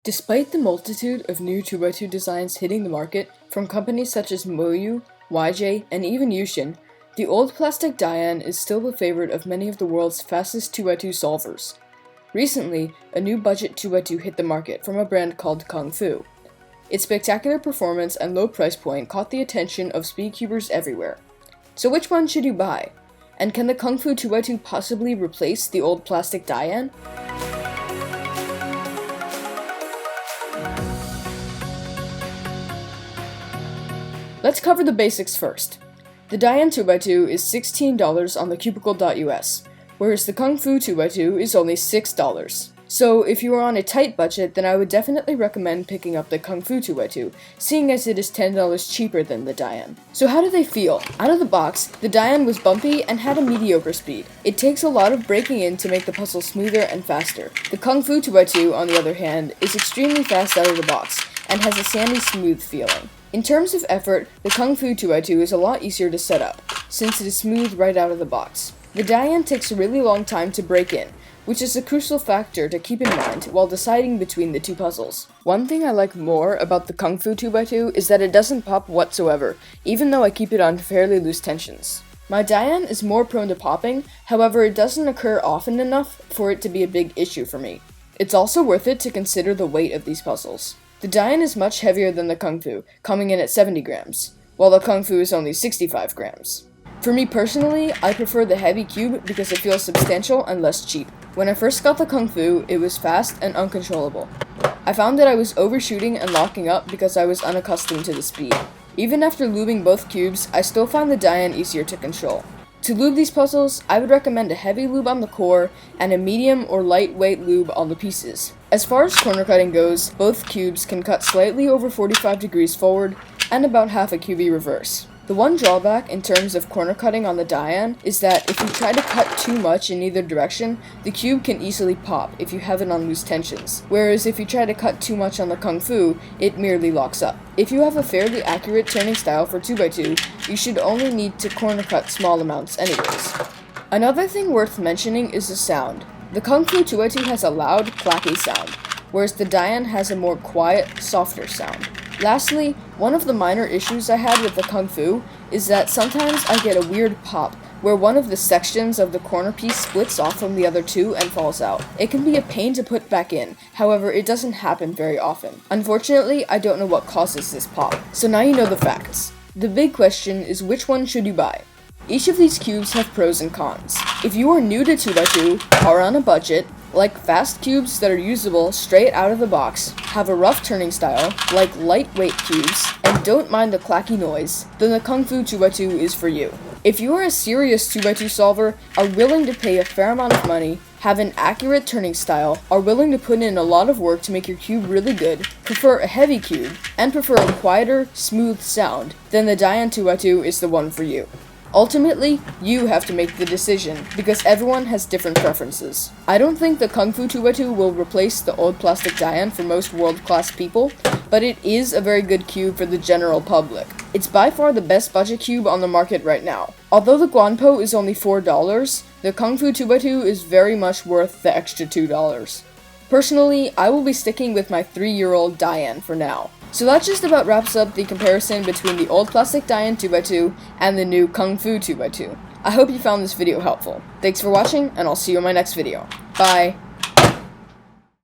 Despite the multitude of new 2x2 designs hitting the market from companies such as Moyu, YJ, and even Yushin, the old plastic Dian is still the favorite of many of the world's fastest 2x2 solvers. Recently, a new budget 2x2 hit the market from a brand called KungFu. Its spectacular performance and low price point caught the attention of speedcubers everywhere. So which one should you buy? And can the KungFu 2x2 possibly replace the old plastic Dian? Let's cover the basics first. The Dian 2x2 is $16 on the cubicle.us, whereas the KungFu 2x2 is only $6. So if you are on a tight budget, then I would definitely recommend picking up the KungFu 2x2, seeing as it is $10 cheaper than the Dian. So how do they feel? Out of the box, the Dian was bumpy and had a mediocre speed. It takes a lot of breaking in to make the puzzle smoother and faster. The KungFu 2x2, on the other hand, is extremely fast out of the box, and has a sandy smooth feeling. In terms of effort, the KungFu 2x2 is a lot easier to set up, since it is smooth right out of the box. The Dian takes a really long time to break in, which is a crucial factor to keep in mind while deciding between the two puzzles. One thing I like more about the KungFu 2x2 is that it doesn't pop whatsoever, even though I keep it on fairly loose tensions. My Dian is more prone to popping, however it doesn't occur often enough for it to be a big issue for me. It's also worth it to consider the weight of these puzzles. The Dian is much heavier than the KungFu, coming in at 70 grams, while the KungFu is only 65 grams. For me personally, I prefer the heavy cube because it feels substantial and less cheap. When I first got the KungFu, it was fast and uncontrollable. I found that I was overshooting and locking up because I was unaccustomed to the speed. Even after lubing both cubes, I still found the Dian easier to control. To lube these puzzles, I would recommend a heavy lube on the core and a medium or lightweight lube on the pieces. As far as corner cutting goes, both cubes can cut slightly over 45 degrees forward and about half a QB reverse. The one drawback in terms of corner cutting on the Dian is that if you try to cut too much in either direction, the cube can easily pop if you have it on loose tensions, whereas if you try to cut too much on the KungFu, it merely locks up. If you have a fairly accurate turning style for 2x2, you should only need to corner cut small amounts anyways. Another thing worth mentioning is the sound. The KungFu 2x2 has a loud, clacky sound, whereas the Dian has a more quiet, softer sound. Lastly, one of the minor issues I had with the KungFu is that sometimes I get a weird pop where one of the sections of the corner piece splits off from the other two and falls out. It can be a pain to put back in, however it doesn't happen very often. Unfortunately, I don't know what causes this pop. So now you know the facts. The big question is which one should you buy? Each of these cubes have pros and cons. If you are new to 2x2, are on a budget, like fast cubes that are usable straight out of the box, have a rough turning style, like lightweight cubes, and don't mind the clacky noise, then the KungFu 2x2 is for you. If you are a serious 2x2 solver, are willing to pay a fair amount of money, have an accurate turning style, are willing to put in a lot of work to make your cube really good, prefer a heavy cube, and prefer a quieter, smooth sound, then the Dian 2x2 is the one for you. Ultimately, you have to make the decision, because everyone has different preferences. I don't think the KungFu 2x2 will replace the old plastic Dian for most world-class people, but it is a very good cube for the general public. It's by far the best budget cube on the market right now. Although the Guanpo is only $4, the KungFu 2x2 is very much worth the extra $2. Personally, I will be sticking with my 3-year-old Dian for now. So that just about wraps up the comparison between the old plastic Dian 2x2 and the new KungFu 2x2. I hope you found this video helpful. Thanks for watching, and I'll see you in my next video. Bye!